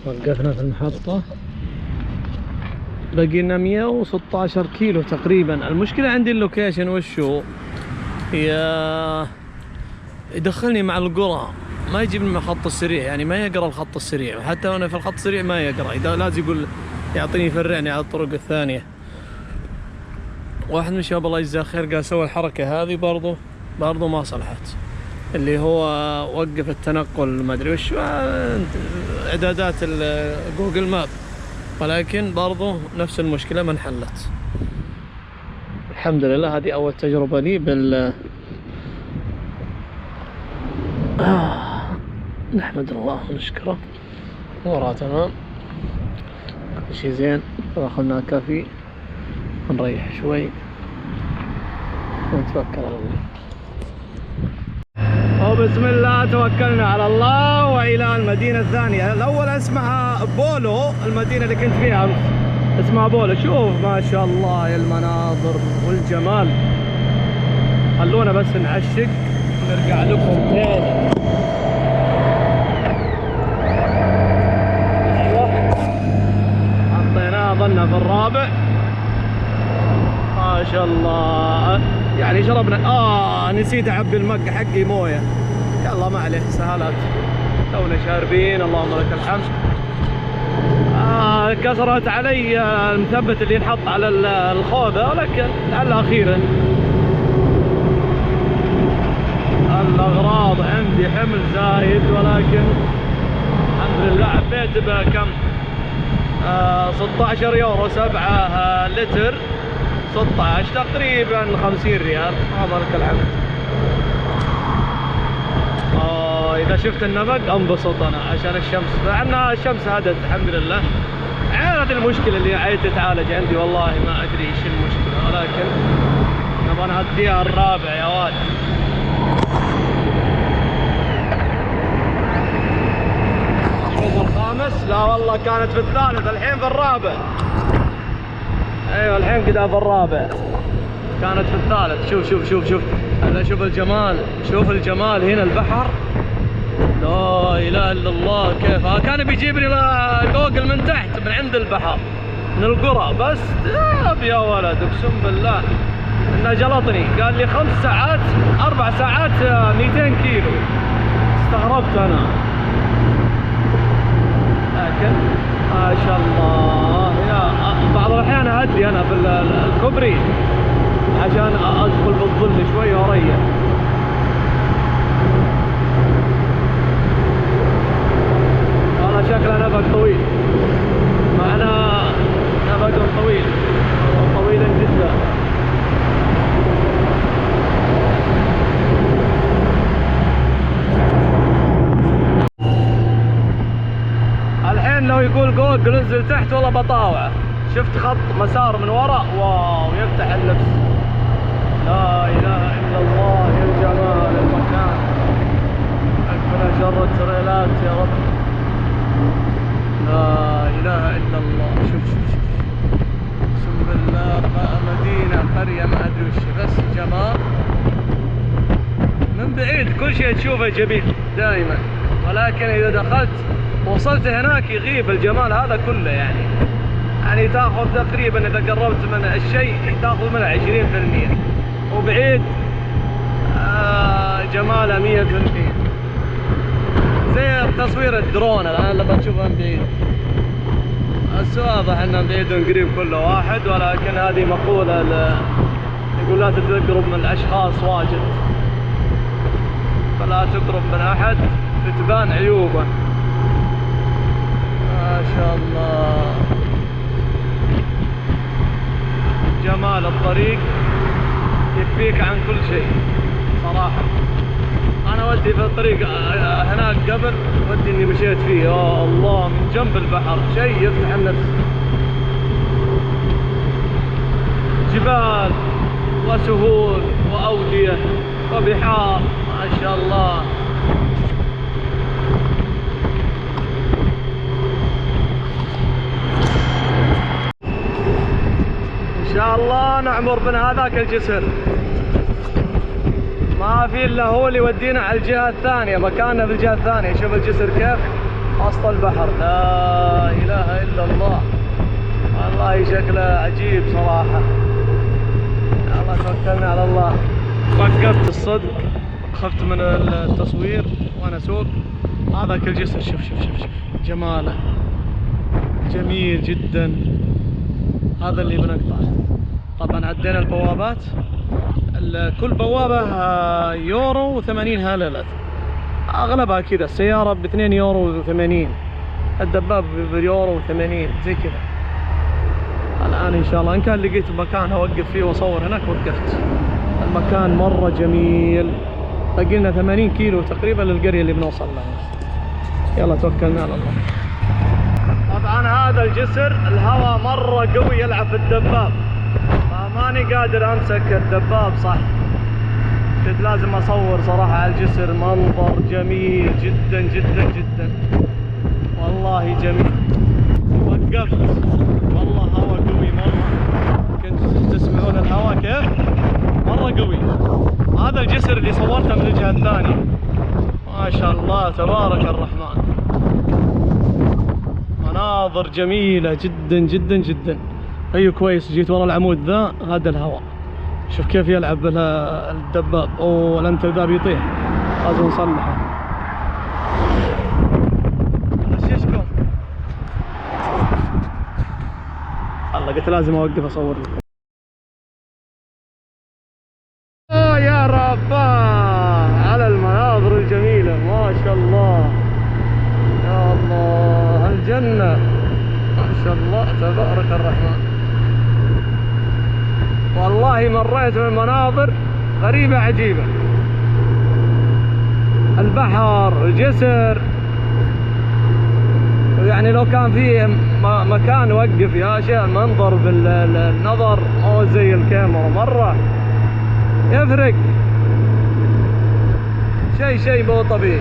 وقفنا في المحطة، بقينا 116 كيلو تقريبا. المشكلة عندي اللوكيشن وشو يدخلني مع القرى، ما يجيب من الخط السريع، يعني ما يقرأ الخط السريع، حتى وانا في الخط السريع ما يقرأ، إذا لازم يقول يعطيني يفرعني على الطرق الثانية. واحد من الشباب الله يجزاه خير قال سوى الحركة هذه برضو ما صلحت، اللي هو وقف التنقل ما ادري وش اعدادات جوجل ماب، ولكن برضو نفس المشكلة ما انحلت. الحمد لله هذه اول تجربة لي نحمد الله ونشكره، امورها تمام، كل شيء زين. اخذنا كافي ونريح شوي ونتوكل على الله. وبسم الله توكلنا على الله والى المدينة الثانية. الاول اسمها بولو، المدينة اللي كنت فيها اسمها بولو. شوف ما شاء الله يا المناظر والجمال. خلونا بس نعشق ونرجع لكم تاني. حطيناه ظلنا في الرابع ما شاء الله. يعني شربنا نسيت اعبي المج حقي مويه، يلا ما عليه سهالات، تونا شاربين اللهم لك الحمد. كسرت علي المثبت اللي ينحط على الخوذه، ولكن لعل اخيرا. الاغراض عندي حمل زايد، ولكن الحمد لله عبيت بكم 16 يورو 7 لتر، 16 تقريبا 50 ريال اللهم لك الحمد. اذا شفت النفق انبسط انا عشان الشمس، مع ان الشمس هدت الحمد لله. هذه المشكله اللي عايز تتعالج عندي، والله ما ادري ايش المشكله، ولكن نبغى نهديها الرابع يا واد. شوف الخامس، لا والله كانت في الثالث، الحين في الرابع. ايوه الحين كذا في الرابع، كانت في الثالث. شوف شوف شوف شوف هذا، شوف الجمال، شوف الجمال هنا البحر، لا اله الا الله. كيف كان بيجيبني جوجل من تحت من عند البحر من القرى، بس يا ولد اقسم بالله انه جلطني، قال لي 5 ساعات 4 ساعات 200 كيلو. استغربت انا، لكن ما شاء الله. يا بعض الاحيان اهدي انا في الكوبري عشان ادخل في الظل شوي واريح. والله شكله نفق طويل، معنا نفق طويل طويل جدا. الحين لو يقول جوجل انزل تحت والله بطاوعه. شفت خط مسار من وراء، واو يفتح النفس. لا اله الا الله يا جمال المكان. اكفنا شر التريلات يا رب. لا اله الا الله. شوف شوف شوف اقسم بالله مدينه قريه ما ادري وش، بس جمال من بعيد كل شيء تشوفه جميل دائما، ولكن اذا دخلت وصلت هناك يغيب الجمال هذا كله. يعني تاخذ تقريبا اذا قربت من الشيء تاخذ منه 20%، وبعيد جماله 100%. زي تصوير الدرون الان لما تشوفه من بعيد، بس واضح انه بعيد وقريب كله واحد. ولكن هذه مقولة يقول لا تقرب من الاشخاص واجد، فلا تقرب من احد فتبان عيوبه. ما شاء الله جمال الطريق يكفيك عن كل شيء صراحة. أنا ودي في الطريق هناك قبل ودي إني مشيت فيه، يا الله من جنب البحر شيء يفتح النفس. جبال وسهول وأودية وبحار ما شاء الله. إن شاء الله نعمر من هذاك الجسر، ما في إلا هو اللي يودينا على الجهة الثانية، مكاننا في الجهة الثانية. شوف الجسر كيف وسط البحر. لا اله الا الله، والله شكله عجيب صراحة. يلا توكلنا على الله. وقفت الصدق، خفت من التصوير وانا اسوق. هذا كل جسر، شوف شوف شوف شوف جماله، جميل جدا. هذا اللي بنقطعه. طبعا عدينا البوابات، كل بوابة يورو 80 هللت، اغلبها كذا. السيارة ب2 يورو 80، الدباب بيورو 80 زي كذا. الان ان شاء الله ان كان لقيت مكان اوقف فيه واصور هناك وقفت. المكان مرة جميل. باقي لنا 80 كيلو تقريبا للقرية اللي بنوصل لها. يلا توكلنا على الله. طبعا هذا الجسر الهواء مرة قوي يلعب في الدباب، فماني قادر امسك الدباب صح. كنت لازم اصور صراحة على الجسر. منظر جميل جدا جدا جدا، والله جميل. وقفت والله هواء قوي مرة. كنت تسمعون الهواء كيف؟ مرة قوي. هذا الجسر اللي صورته من الجهة الثانية. ما شاء الله تبارك الرحمن، مناظر جميلة جدا جدا جدا. ايوه كويس جيت ورا العمود ذا. هذا الهواء شوف كيف يلعب الدباب. اوه الانتر ذا بيطيح، لازم نصلحه. غششكم الله، قلت لازم اوقف اصور لكم. يا رباه على المناظر الجميلة، ما شاء الله. يا الله الجنة، ما شاء الله تبارك الرحمن. والله مريت من مناظر غريبة عجيبة. البحر، الجسر، يعني لو كان فيه مكان وقف يا شيخ المنظر بالنظر مو زي الكاميرا، مرة يفرق. شيء مو طبيعي.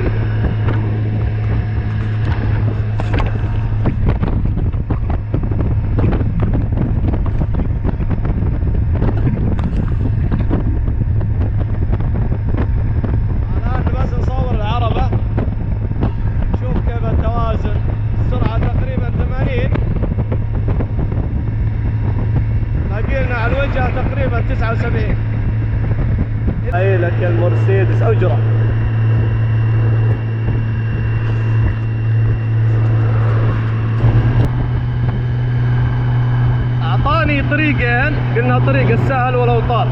تقريبا 79. هاي لك المرسيدس أجرة. أعطاني طريقين، قلنا طريق السهل ولو طال.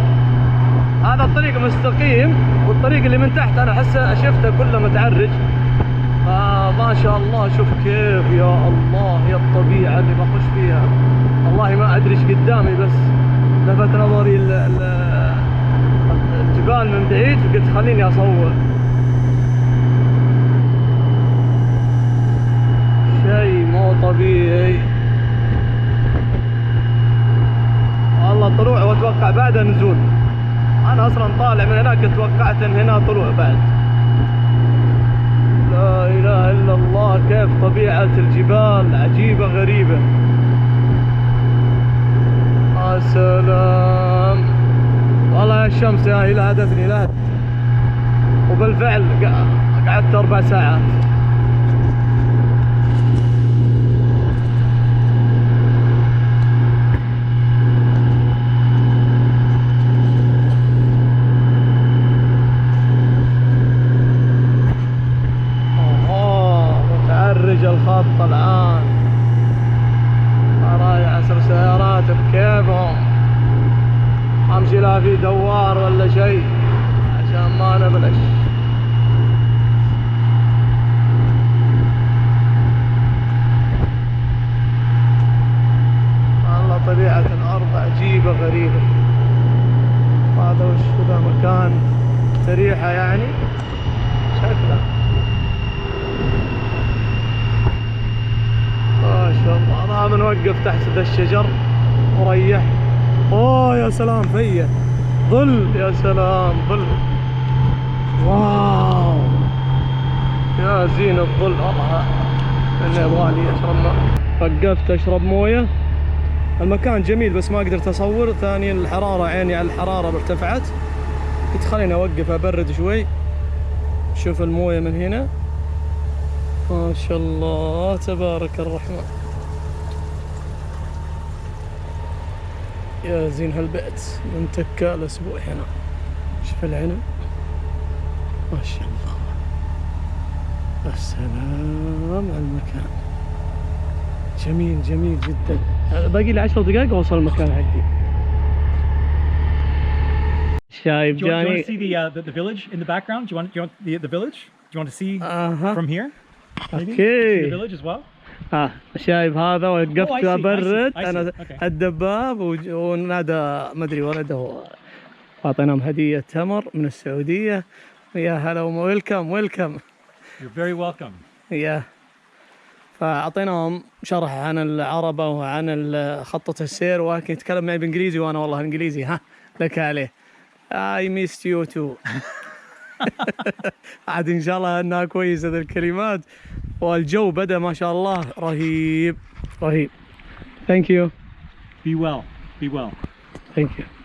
هذا الطريق مستقيم، والطريق اللي من تحت أنا أحسه شفته كله متعرج. فما شاء الله شوف كيف، يا الله يا الطبيعة اللي بخش فيها. والله ما أدري إيش قدامي، بس لفت نظري الجبال من بعيد، فقلت خليني اصور. شيء مو طبيعي والله. طلوع واتوقع بعدها نزول. انا اصلا طالع من هناك توقعت ان هنا طلوع بعد. لا اله الا الله، كيف طبيعة الجبال عجيبة غريبة. يا سلام والله. يا الشمس يا هي لا هدتني لا. وبالفعل قعدت 4 ساعات. متعرج الخط الآن. راي 10 سيارات بكيفهم. امشي لا في دوار ولا شيء عشان ما نبلش. والله طبيعة الارض عجيبة غريبة. هذا وش ذا مكان استريحة يعني شكله. ما شاء الله. انا بنوقف تحت ذا الشجر وريح. اوه يا سلام فيه ظل، يا سلام ظل. واو يا زين الظل. الله اني ابغالي اشرب ماء. وقفت اشرب مويه. المكان جميل بس ما قدرت اصور. ثانيا الحرارة، عيني على الحرارة ارتفعت. قلت خليني اوقف ابرد شوي. شوف المويه من هنا ما شاء الله تبارك الرحمن. يا زين هالبيت من تكا الاسبوع هنا. شوف العنب ما شاء الله. السلام على المكان، جميل جميل جدا. باقي لي 10 دقائق واوصل المكان حقي. شايف جاني. Do you want to see the village in the background? Do you want the village? Do you want to see from here? اوكي. The village as well. شايف هذا وقفت ابرد I see. انا Okay. الدباب ونادى ما ادري ولده، اعطيناهم هديه تمر من السعوديه. يا هلا ويلكم ويلكم. You're very welcome. يا فاعطيناهم شرح عن العربه وعن خطه السير، ولكن يتكلم معي بانجليزي وانا والله انجليزي ها لك عليه. I missed you too. عاد ان شاء الله انها كويسه ذي الكلمات. والجو بدا ما شاء الله رهيب رهيب. Thank you. Be well. Be well. Thank you.